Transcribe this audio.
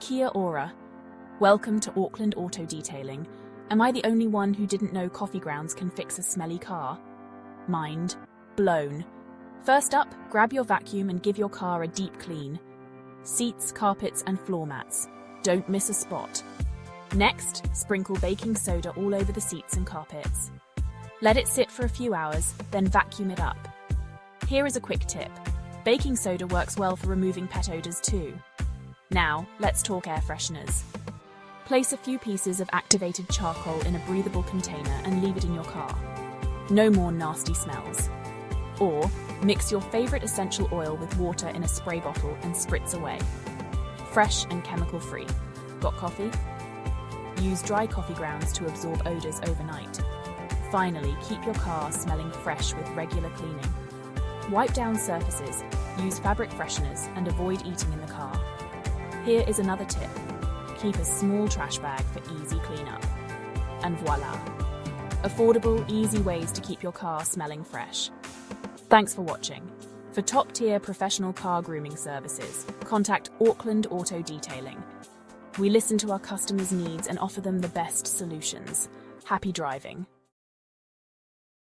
Kia ora. Welcome to Auckland Auto Detailing. Am I the only one who didn't know coffee grounds can fix a smelly car? Mind blown. First up, grab your vacuum and give your car a deep clean. Seats, carpets, and floor mats. Don't miss a spot. Next, sprinkle baking soda all over the seats and carpets. Let it sit for a few hours, then vacuum it up. Here is a quick tip. Baking soda works well for removing pet odors too. Now, let's talk air fresheners. Place a few pieces of activated charcoal in a breathable container and leave it in your car. No more nasty smells. Or, mix your favorite essential oil with water in a spray bottle and spritz away. Fresh and chemical-free. Got coffee? Use dry coffee grounds to absorb odors overnight. Finally, keep your car smelling fresh with regular cleaning. Wipe down surfaces, use fabric fresheners, and avoid eating in the car. Here is another tip. Keep a small trash bag for easy cleanup. And voila! Affordable, easy ways to keep your car smelling fresh. Thanks for watching. For top-tier professional car grooming services, contact Auckland Auto Detailing. We listen to our customers' needs and offer them the best solutions. Happy driving.